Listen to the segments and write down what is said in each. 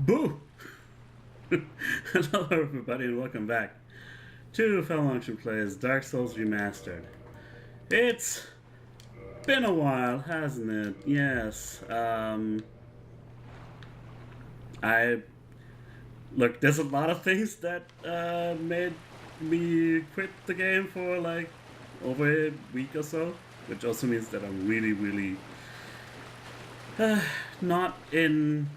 Boo! Hello everybody and welcome back to falmunction Plays Dark Souls Remastered. It's been a while, hasn't it? Yes. I look. There's a lot of things that made me quit the game for like over a week or so, which also means that I'm really not in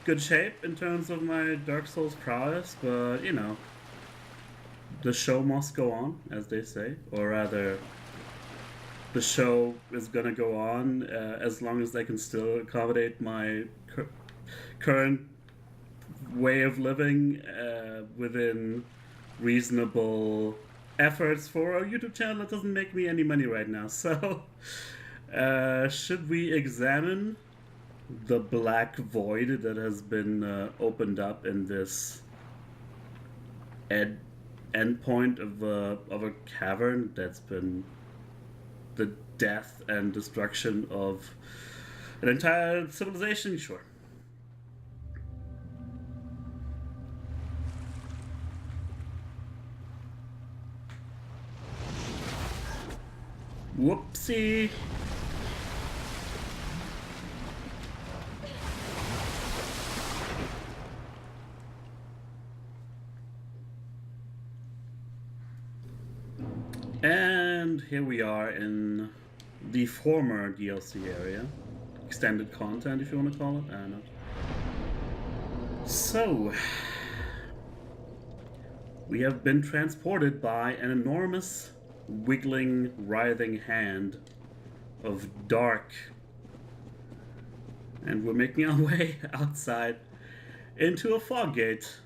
good shape in terms of my Dark Souls prowess, but you know, the show must go on, as they say, or rather, the show is gonna go on as long as they can still accommodate my current way of living within reasonable efforts for a YouTube channel that doesn't make me any money right now. So, should we examine the black void that has been opened up in this endpoint of a cavern that's been the death and destruction of an entire civilization? Sure. Whoopsie. And here we are in the former DLC area. Extended content, if you want to call it. I don't know. So, we have been transported by an enormous, wiggling, writhing hand of dark. And we're making our way outside into a fog gate.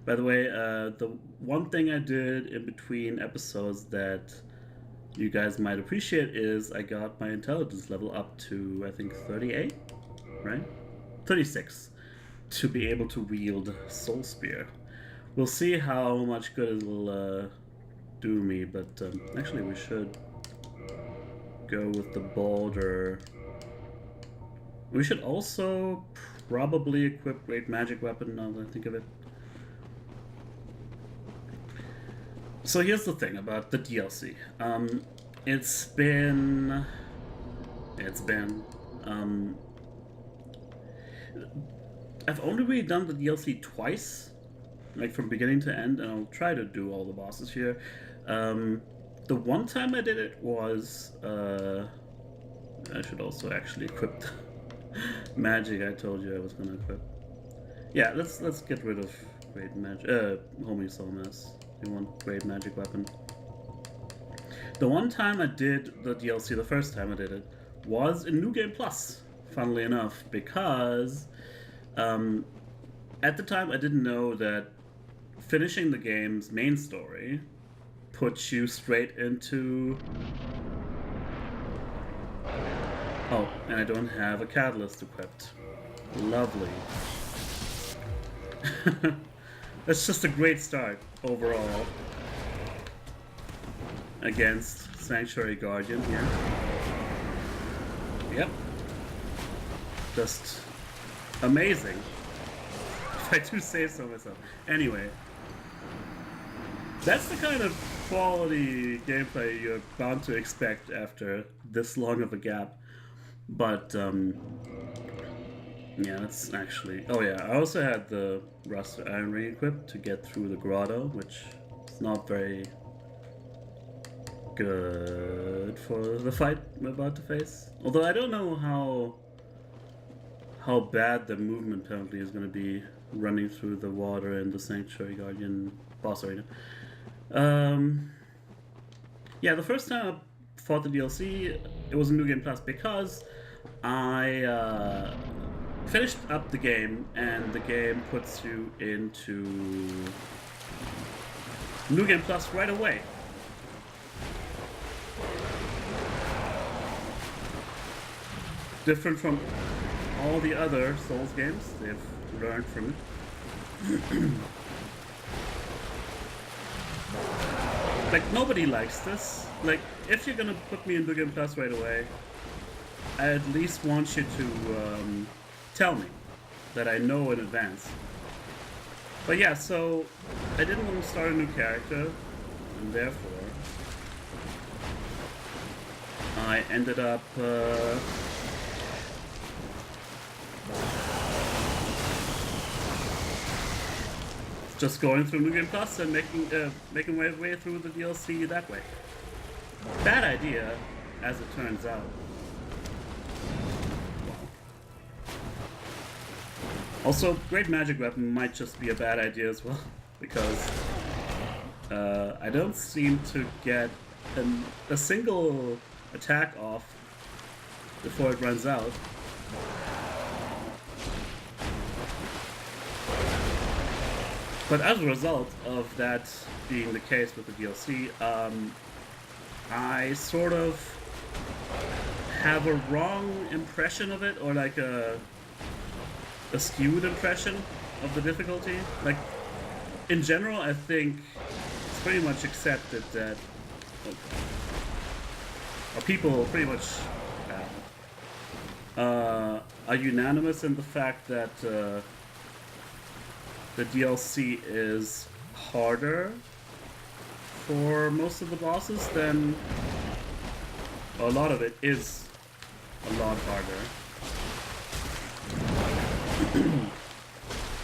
By the way, the one thing I did in between episodes that you guys might appreciate is I got my intelligence level up to, I think, 38, right? 36, to be able to wield Soul Spear. We'll see how much good it'll do me, but actually we should go with the boulder. We should also probably equip Great Magic Weapon, now that I think of it. So here's the thing about the DLC. It's been... I've only really done the DLC twice, like from beginning to end, and I'll try to do all the bosses here. The one time I did it was... I should also actually equip the magic I told you I was going to equip. Yeah, let's get rid of Great Magic... Homing Soul Mass. You want Great Magic Weapon. The one time I did the DLC, the first time I did it, was in New Game Plus, funnily enough, because at the time I didn't know that finishing the game's main story puts you straight into... Oh, and I don't have a catalyst equipped. Lovely. That's just a great start overall against Sanctuary Guardian here. Yep. Just amazing, if I do say so myself. Anyway, that's the kind of quality gameplay you're bound to expect after this long of a gap. But, yeah, that's actually... Oh yeah, I also had the Rusted Iron Ring equipped to get through the grotto, which is not very good for the fight we're about to face. Although I don't know how bad the movement penalty is going to be running through the water in the Sanctuary Guardian boss arena. Yeah, the first time I fought the DLC, it was in New Game Plus because I finished up the game, and the game puts you into New Game Plus right away. Different from all the other Souls games, they've learned from it. Like, nobody likes this. Like, if you're gonna put me in New Game Plus right away, I at least want you to tell me. that I know in advance. But yeah, so I didn't want to start a new character, and therefore I ended up just going through New Game Plus and making my way through the DLC that way. Bad idea, as it turns out. Also, Great Magic Weapon might just be a bad idea as well, because I don't seem to get a single attack off before it runs out. But as a result of that being the case with the DLC, I sort of have a wrong impression of it, or like a skewed impression of the difficulty. Like, in general, I think it's pretty much accepted that, or people pretty much are unanimous in the fact that the DLC is harder for most of the bosses than a lot of it is a lot harder.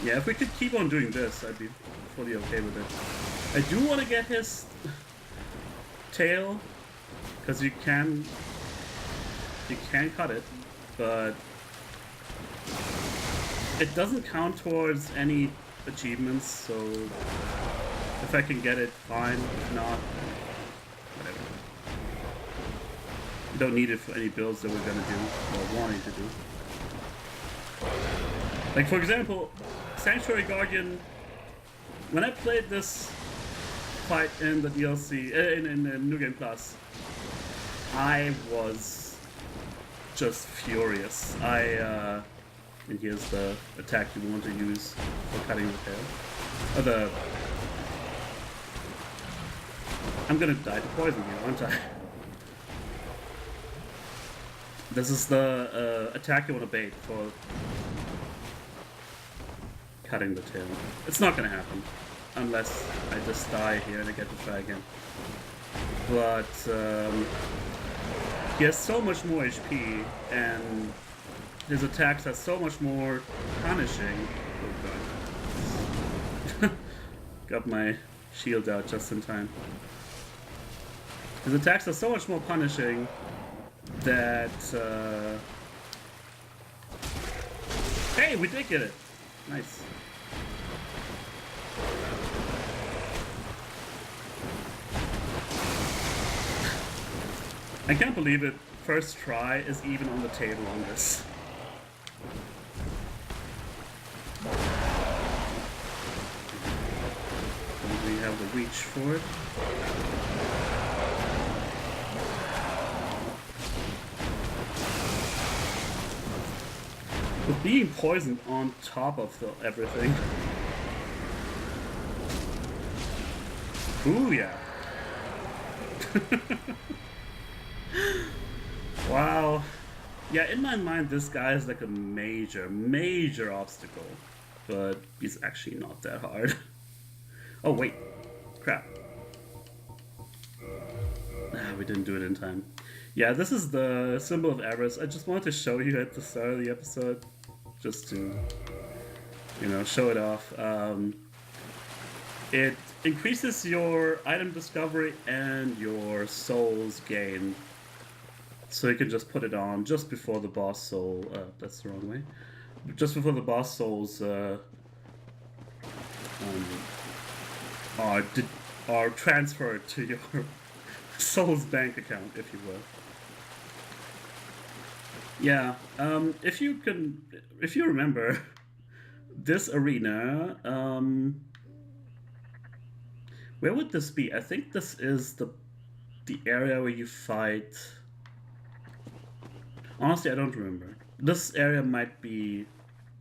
Yeah, if we could keep on doing this, I'd be fully okay with it. I do want to get his tail, because you can cut it, but it doesn't count towards any achievements, so if I can get it, fine. If not, whatever. Don't need it for any builds that we're gonna do or wanting to do. Like, for example, Sanctuary Guardian, when I played this fight in the DLC, in New Game Plus, I was just furious. And here's the attack you want to use for cutting the tail. I'm gonna die to poison here, aren't I? This is the attack you want to bait for cutting the tail. It's not gonna happen unless I just die here and I get to try again. But he has so much more HP and his attacks are so much more punishing. Oh god. Got my shield out just in time. His attacks are so much more punishing that hey, we did get it. Nice. I can't believe it. First try is even on the table on this. And we have the reach for it. With being poisoned on top of everything. Ooh, yeah. Wow. Yeah, in my mind, this guy is like a major obstacle. But he's actually not that hard. Oh, wait. Crap. We didn't do it in time. Yeah, this is the symbol of avarice. I just wanted to show you at the start of the episode. Just to, you know, show it off. It increases your item discovery and your souls gain. So you can just put it on just before the boss soul... that's the wrong way. Just before the boss souls are transferred to your soul's bank account, if you will. Yeah, if you remember, this arena, where would this be? I think this is the area where you fight... Honestly, I don't remember. This area might be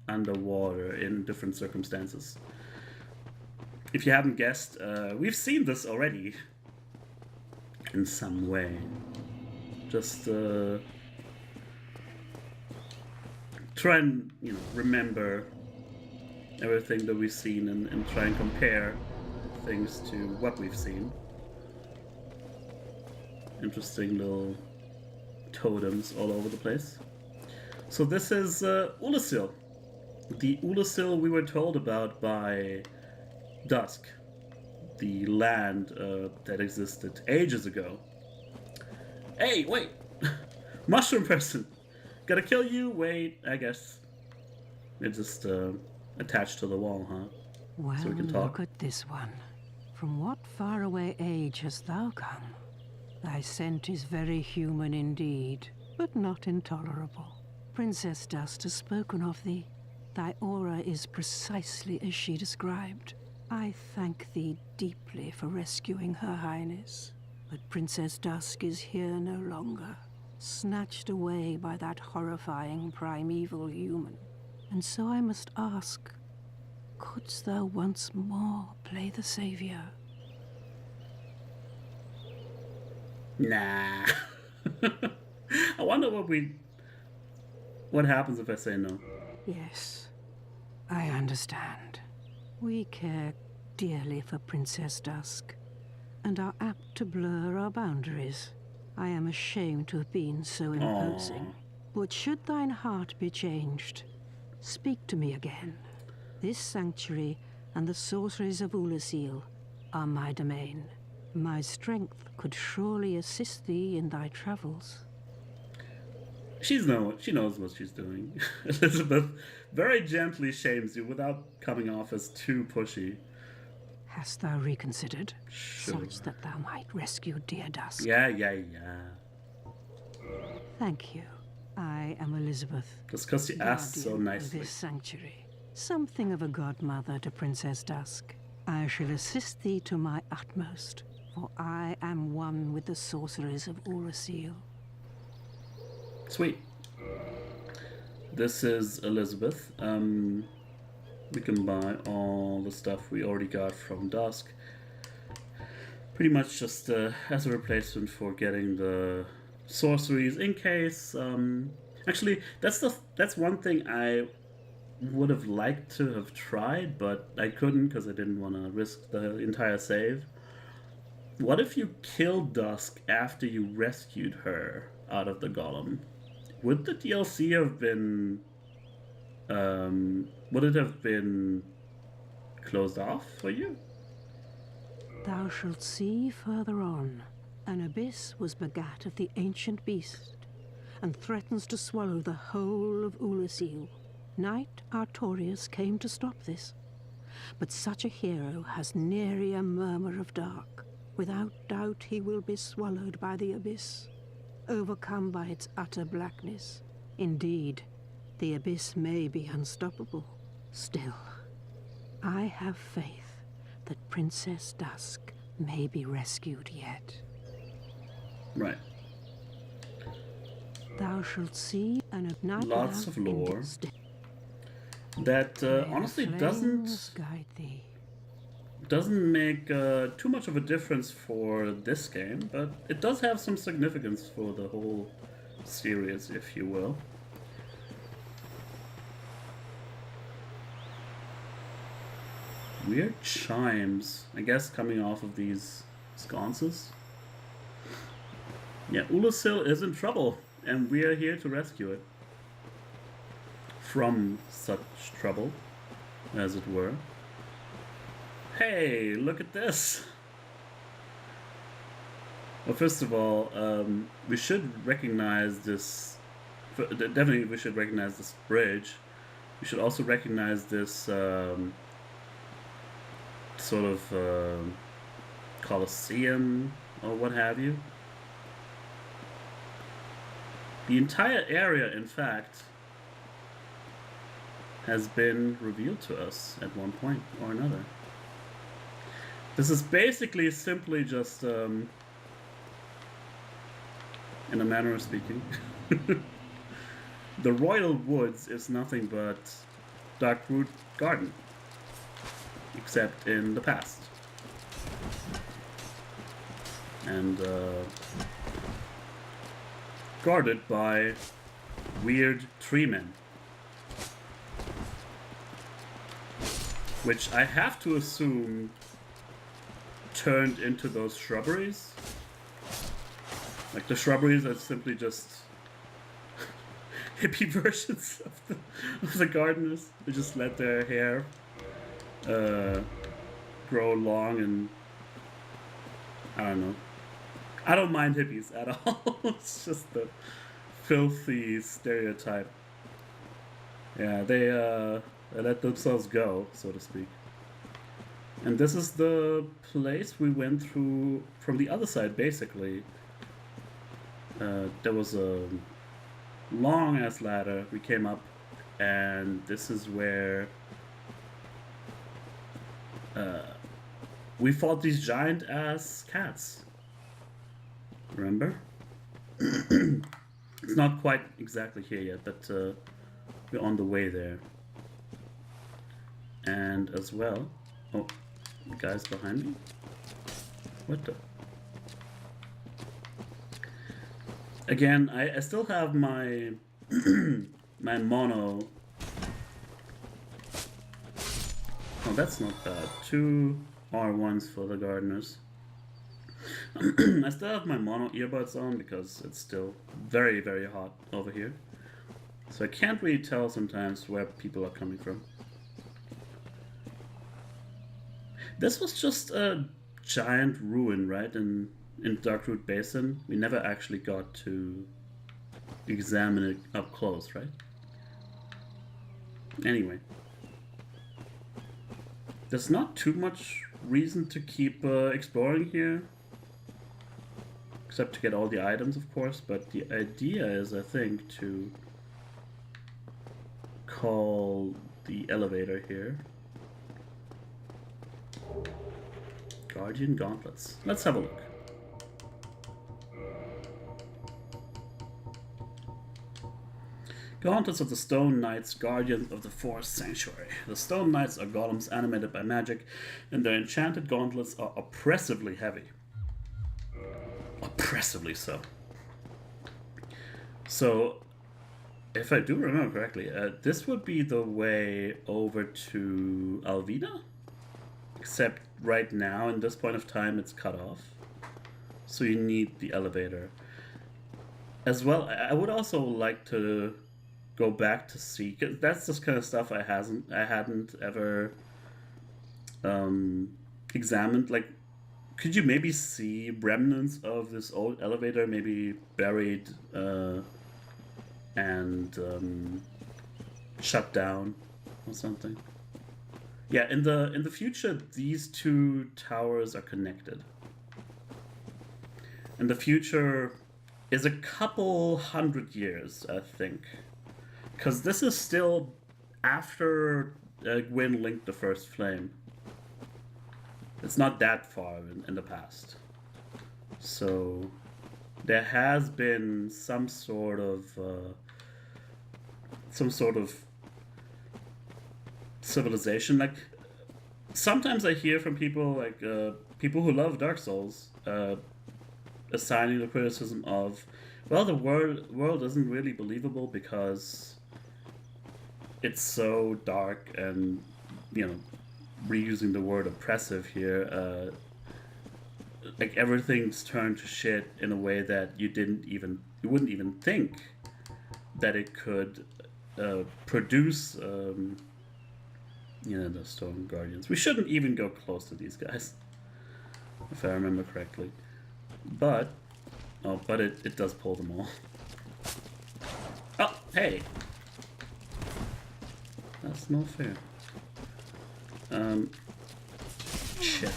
underwater in different circumstances. If you haven't guessed, we've seen this already in some way. Just try and, you know, remember everything that we've seen and try and compare things to what we've seen. Interesting little totems all over the place. So this is Ulasil. The Ulasil we were told about by Dusk. The land that existed ages ago. Hey, wait! Mushroom person! Gotta kill you? Wait, I guess. It's just attached to the wall, huh? Well, so we can talk. Look at this one. From what faraway age hast thou come? Thy scent is very human indeed, but not intolerable. Princess Dust has spoken of thee. Thy aura is precisely as she described. I thank thee deeply for rescuing Her Highness. But Princess Dusk is here no longer, snatched away by that horrifying primeval human. And so I must ask, couldst thou once more play the savior? Nah. I wonder what happens if I say no. Yes, I understand. We care dearly for Princess Dusk, and are apt to blur our boundaries. I am ashamed to have been so imposing. Aww. But should thine heart be changed, speak to me again. This sanctuary and the sorceries of Ulasil are my domain. My strength could surely assist thee in thy travels. She knows what she's doing. Elizabeth very gently shames you without coming off as too pushy. Hast thou reconsidered? Sure. Such that thou might rescue dear Dusk? Yeah. Thank you. I am Elizabeth. Just because you asked so guardian nicely. of this sanctuary. Something of a godmother to Princess Dusk. I shall assist thee to my utmost, for I am one with the sorceries of Ulasil. Sweet. This is Elizabeth. We can buy all the stuff we already got from Dusk. Pretty much just as a replacement for getting the sorceries in case. Actually, that's one thing I would have liked to have tried, but I couldn't because I didn't want to risk the entire save. What if you killed Dusk after you rescued her out of the golem? Would the DLC have been... would it have been closed off for you? Thou shalt see further on. An abyss was begat of the ancient beast, and threatens to swallow the whole of Ulasil. Knight Artorius came to stop this, but such a hero has nary a murmur of dark. Without doubt he will be swallowed by the abyss, overcome by its utter blackness. Indeed, the abyss may be unstoppable. Still, I have faith that Princess Dusk may be rescued yet. Right. Thou shalt see an night Lots of lore that honestly doesn't make too much of a difference for this game, but it does have some significance for the whole series, if you will. Weird chimes, I guess, coming off of these sconces. Yeah, Ulasil is in trouble, and we are here to rescue it. From such trouble, as it were. Hey, look at this! Well, first of all, we should recognize this... Definitely we should recognize this bridge. We should also recognize this sort of Colosseum or what have you. The entire area, in fact, has been revealed to us at one point or another. This is basically simply just, in a manner of speaking, the Royal Woods is nothing but Darkroot Garden, except in the past. And guarded by weird tree men. which I have to assume turned into those shrubberies. Like the shrubberies are simply just hippie versions of the gardeners. They just let their hair grow long, and I don't know. I don't mind hippies at all. It's just the filthy stereotype. Yeah, they let themselves go, so to speak. And this is the place we went through from the other side, basically. There was a long ass ladder. We came up, and this is where we fought these giant ass cats. Remember? It's not quite exactly here yet, but we're on the way there. And as well, oh, guys behind me. What the? Again, I still have my my mono. Oh, that's not bad. 2 R1s for the gardeners. I still have my mono earbuds on because it's still very, very hot over here. So I can't really tell sometimes where people are coming from. This was just a giant ruin, right? In Darkroot Basin. We never actually got to examine it up close, right? Anyway. There's not too much reason to keep exploring here. Except to get all the items, of course, but the idea is, I think, to call the elevator here. Guardian Gauntlets. Let's have a look. Gauntlets of the Stone Knights, Guardians of the Forest Sanctuary. The Stone Knights are golems animated by magic, and their enchanted gauntlets are oppressively heavy. Oppressively so. So, if I do remember correctly, this would be the way over to Alvina? Except right now, in this point of time, it's cut off. So you need the elevator. As well, I would also like to go back to see, cause that's this kind of stuff I hadn't ever examined. Like, could you maybe see remnants of this old elevator, maybe buried and shut down or something? Yeah, in the future, these two towers are connected. And the future is a couple 100 years, I think. Because this is still after Gwyn linked the first flame. It's not that far in the past. So there has been some sort of civilization. Like, sometimes I hear from people, like people who love Dark Souls, assigning the criticism of, well, the world isn't really believable because it's so dark, and, you know, reusing the word oppressive here, like everything's turned to shit in a way that you wouldn't even think that it could produce you know, the Stone Guardians. We shouldn't even go close to these guys, if I remember correctly. But it does pull them all. Oh, hey! That's not fair. Shit.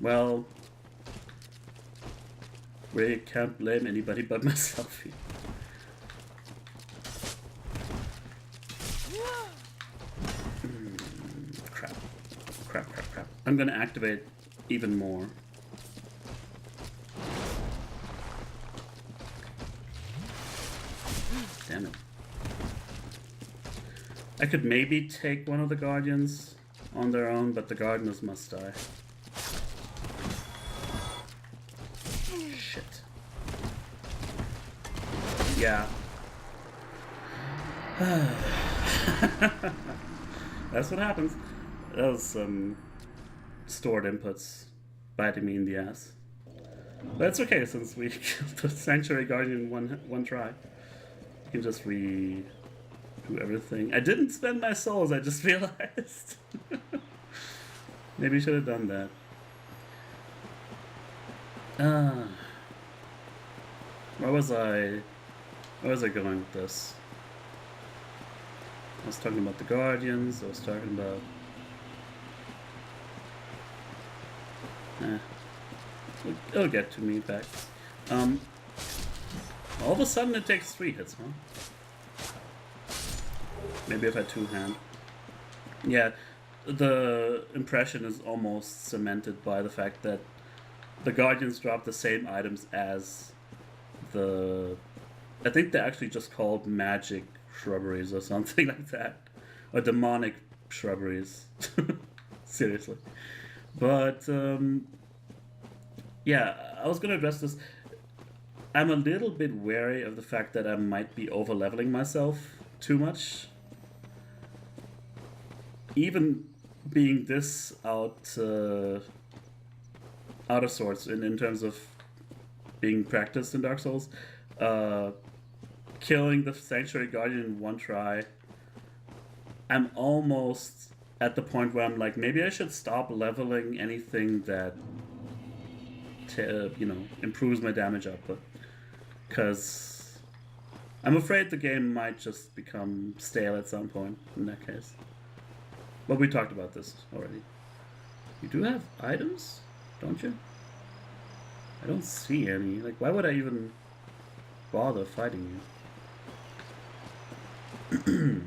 Well, really can't blame anybody but myself here. Crap. I'm gonna activate even more. Damn it. I could maybe take one of the Guardians on their own, but the Gardeners must die. Shit. Yeah, That's what happens. That was some stored inputs biting me in the ass. But it's okay since we killed the Sanctuary Guardian in one try. You can just redo everything. I didn't spend my souls, I just realized. Maybe I should have done that. Where was I going with this? I was talking about the Guardians, I was talking about... It'll get to me back. All of a sudden it takes 3 hits, huh? Maybe if I two-hand. Yeah, the impression is almost cemented by the fact that the Guardians drop the same items as the... I think they're actually just called magic shrubberies or something like that. Or demonic shrubberies. Seriously. But, yeah, I was gonna address this. I'm a little bit wary of the fact that I might be over-leveling myself too much. Even being this out of sorts in terms of being practiced in Dark Souls, killing the Sanctuary Guardian in one try, I'm almost at the point where I'm like, maybe I should stop leveling anything that improves my damage output, because I'm afraid the game might just become stale at some point in that case. But we talked about this already. You do have items, don't you? I don't see any. Like, why would I even bother fighting you?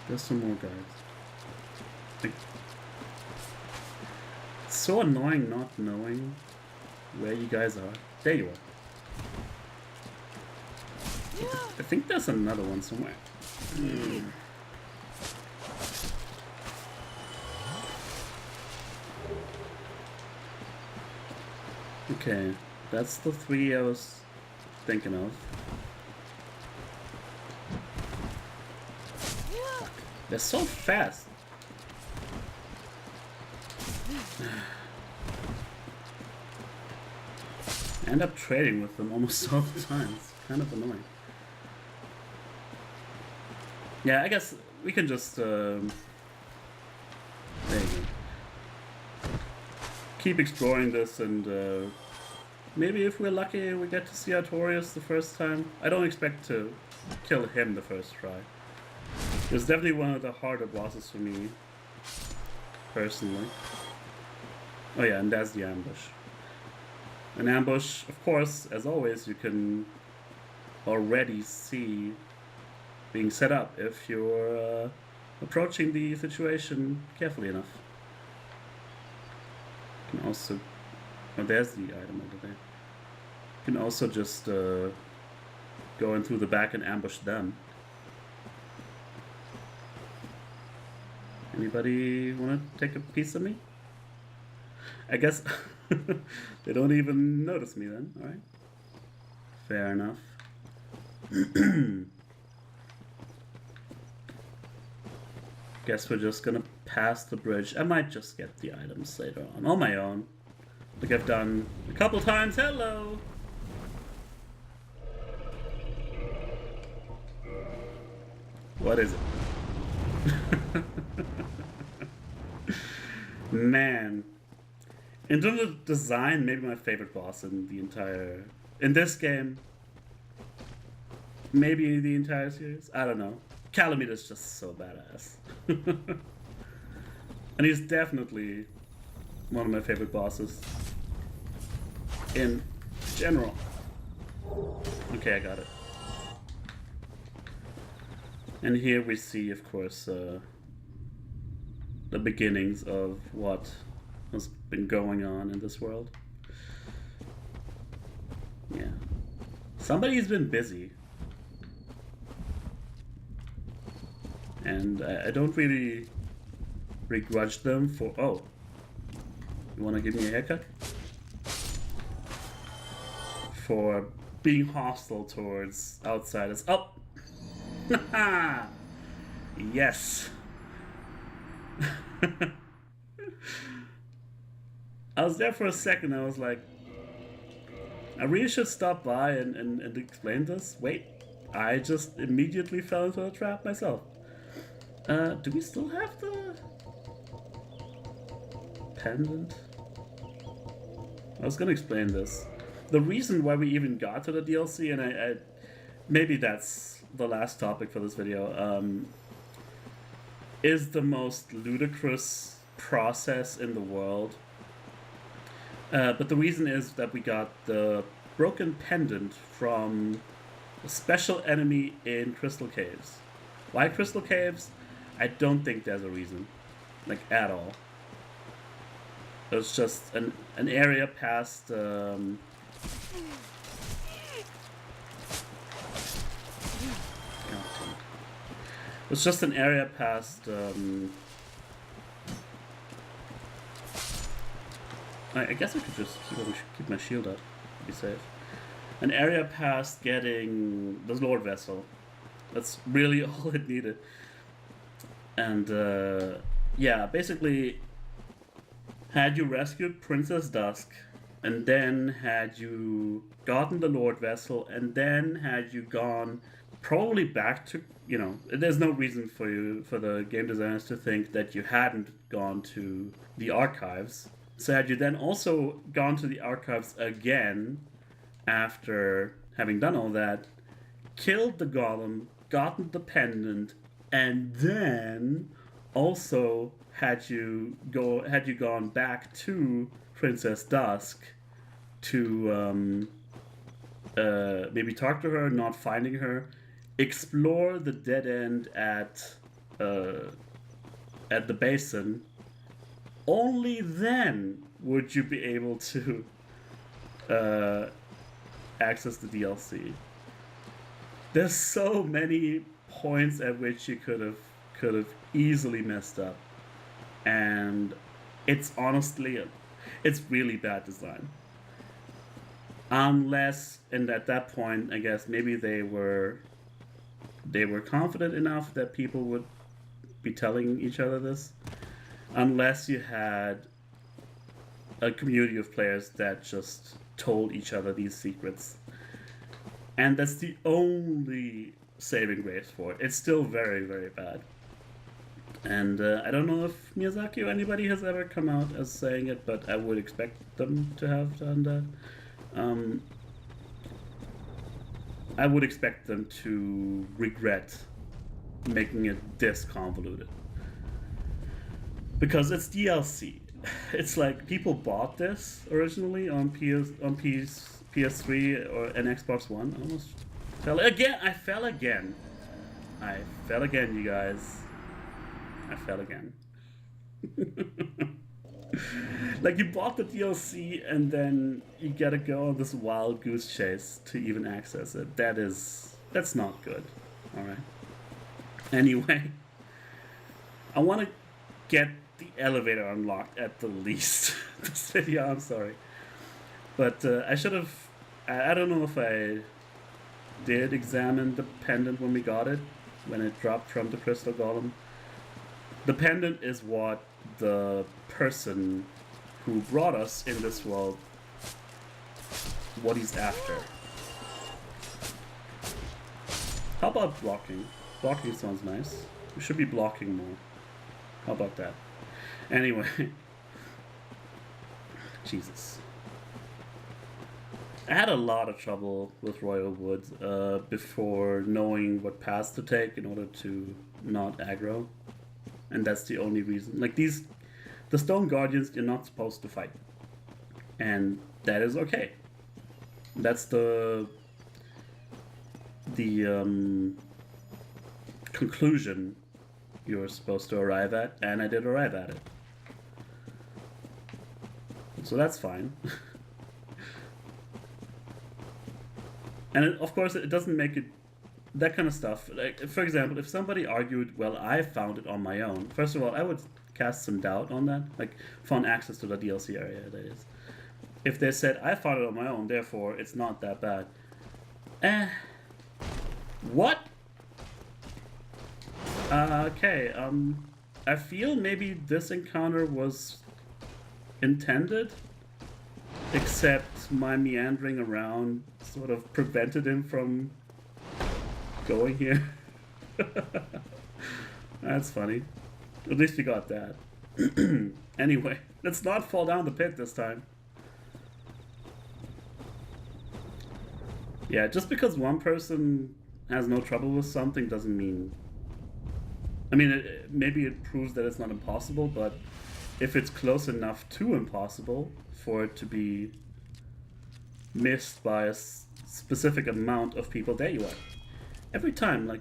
There's some more guys. Like, it's so annoying not knowing where you guys are. There you are. I think there's another one somewhere. Okay, that's the 3 I was thinking of. Fuck. They're so fast. I end up trading with them almost all the time. It's kind of annoying. Yeah, I guess we can just there you go. Keep exploring this, and maybe if we're lucky we get to see Artorias the first time. I don't expect to kill him the first try. It's definitely one of the harder bosses for me, personally. Oh yeah, and that's the ambush. An ambush, of course, as always, you can already see being set up if you're approaching the situation carefully enough. You can also... oh, there's the item over there. You can also just go in through the back and ambush them. Anybody want to take a piece of me? I guess they don't even notice me then, alright? Fair enough. Guess we're just gonna pass the bridge. I might just get the items later on my own. Like I've done a couple times. Hello! What is it? Man. In terms of design, maybe my favorite boss in the entire... in this game. Maybe the entire series. I don't know. Calamit's just so badass. And he's definitely one of my favorite bosses. In general. Okay, I got it. And here we see, of course, the beginnings of what has been going on in this world. Yeah. Somebody's been busy. And I don't really begrudge them for... oh. You want to give me a haircut? For being hostile towards outsiders. Oh! Yes! I was there for a second, I was like, I really should stop by and explain this. Wait, I just immediately fell into a trap myself. Do we still have the pendant? I was gonna explain this. The reason why we even got to the DLC, and I maybe that's the last topic for this video, is the most ludicrous process in the world. But the reason is that we got the broken pendant from a special enemy in Crystal Caves. Why Crystal Caves? I don't think there's a reason. Like, at all. It's just an area past... It's just an area past... I guess I could just keep my shield up to be safe. An area past getting the Lord Vessel. That's really all it needed. And yeah, basically, had you rescued Princess Dusk, and then had you gotten the Lord Vessel, and then had you gone probably back to, you know, there's no reason for the game designers to think that you hadn't gone to the archives. So had you then also gone to the archives again after having done all that, killed the golem, gotten the pendant, and then also had you gone back to Princess Dusk to maybe talk to her, not finding her, explore the dead end at the basin. Only then would you be able to access the DLC. There's so many points at which you could have easily messed up, and it's honestly, it's really bad design. Unless, and at that point, I guess maybe they were confident enough that people would be telling each other this. Unless you had a community of players that just told each other these secrets. And that's the only saving grace for it. It's still very, very bad. And I don't know if Miyazaki or anybody has ever come out as saying it, but I would expect them to have done that. I would expect them to regret making it this convoluted. Because it's DLC. It's like people bought this originally on PS3 or an Xbox One. I almost fell again. I fell again, you guys. I fell again. Like, you bought the DLC and then you gotta go on this wild goose chase to even access it. That's not good. Alright. Anyway, I want to get the elevator unlocked at the least this video. I'm sorry, but I should have. I don't know if I did examine the pendant when we got it, when it dropped from the crystal golem. The pendant is what the person who brought us in this world, what he's after. How about blocking? Blocking sounds nice. We should be blocking more. How about that? Anyway. Jesus. I had a lot of trouble with Royal Woods before knowing what paths to take in order to not aggro. And that's the only reason. Like, the Stone Guardians, you're not supposed to fight. And that is okay. That's the conclusion you're supposed to arrive at, and I did arrive at it. So that's fine. And of course, it doesn't make it that kind of stuff. Like, for example, if somebody argued, well, I found it on my own. First of all, I would cast some doubt on that. Like, found access to the DLC area, that is. If they said, I found it on my own, therefore it's not that bad. Eh. What? Okay, I feel maybe this encounter was intended, except my meandering around sort of prevented him from going here. That's funny. At least we got that. Anyway, let's not fall down the pit this time. Yeah, just because one person has no trouble with something doesn't mean... I mean, maybe it proves that it's not impossible, but if it's close enough to impossible for it to be missed by a specific amount of people, there you are. Every time, like...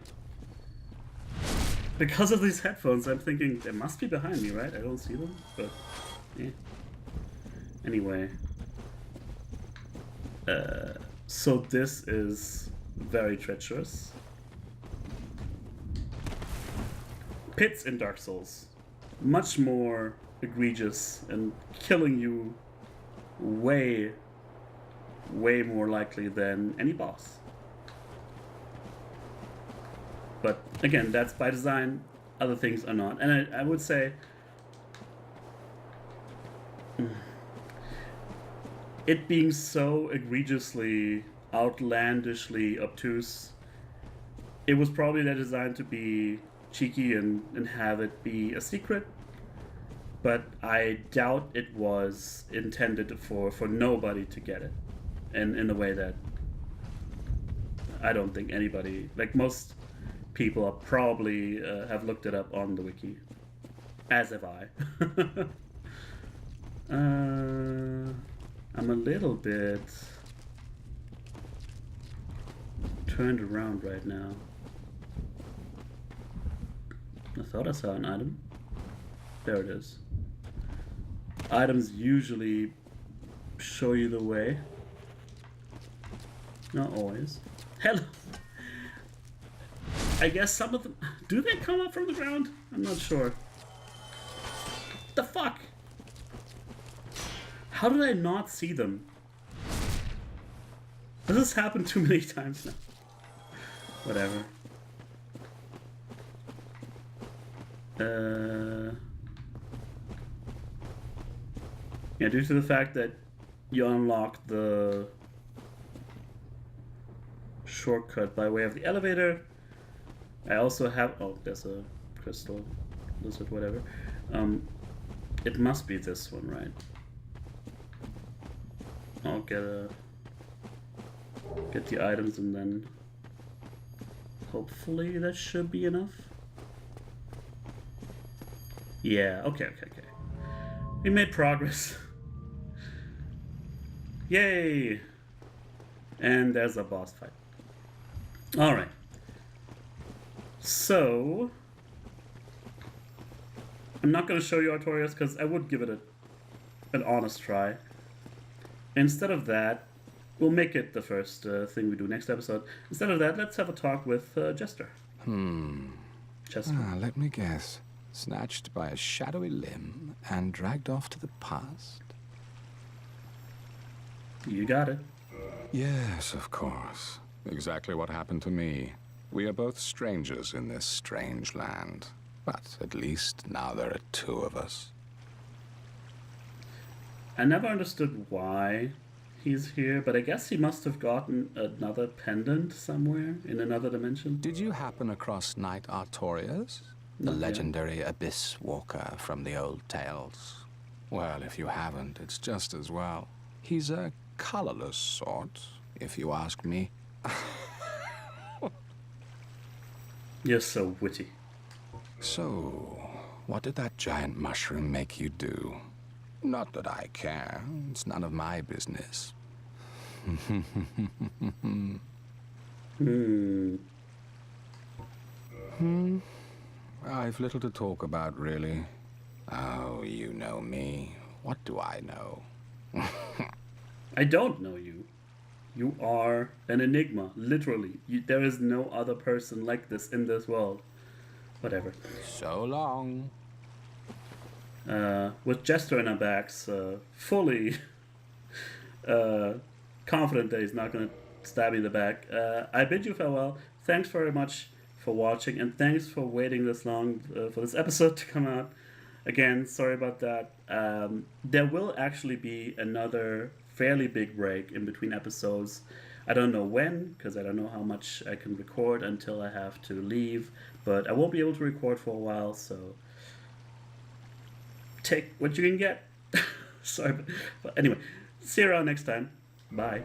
Because of these headphones, I'm thinking, they must be behind me, right? I don't see them, but... yeah. Anyway. So this is very treacherous. Pits in Dark Souls. Much more egregious and killing you way more likely than any boss. But again, that's by design. Other things are not. And I would say it being so egregiously, outlandishly obtuse, it was probably designed to be cheeky and have it be a secret. But I doubt it was intended for nobody to get it. And in a way that I don't think anybody, like most people are probably have looked it up on the wiki. As have I. I'm a little bit turned around right now. I thought I saw an item. There it is. Items usually show you the way. Not always. Hello! I guess some of them... Do they come up from the ground? I'm not sure. What the fuck? How did I not see them? Has this happened too many times now? Whatever. Yeah, due to the fact that you unlock the shortcut by way of the elevator, I also have... Oh, there's a crystal lizard, whatever. It must be this one, right? I'll get the items and then hopefully that should be enough. Yeah, okay. We made progress. Yay! And there's a boss fight. Alright. So... I'm not going to show you Artorias because I would give it an honest try. Instead of that, we'll make it the first thing we do next episode. Instead of that, let's have a talk with Jester. Chester. Let me guess. Snatched by a shadowy limb and dragged off to the past? You got it. Yes, of course. Exactly what happened to me. We are both strangers in this strange land. But at least now there are two of us. I never understood why he's here, but I guess he must have gotten another pendant somewhere in another dimension. Did you happen across Knight Artorias? The legendary abyss walker from the old tales? Well, if you haven't, it's just as well. He's a colorless sort, if you ask me. You're so witty. So, what did that giant mushroom make you do? Not that I care. It's none of my business. I've little to talk about, really. Oh, you know me. What do I know? I don't know you. You are an enigma, literally. There is no other person like this in this world. Whatever. So long. With Jester in our backs, fully confident that he's not going to stab me in the back. I bid you farewell. Thanks very much for watching, and thanks for waiting this long for this episode to come out. Again, sorry about that. There will actually be another fairly big break in between episodes. I don't know when, because I don't know how much I can record until I have to leave, but I won't be able to record for a while, so take what you can get. Sorry, but anyway, see you around next time. Bye.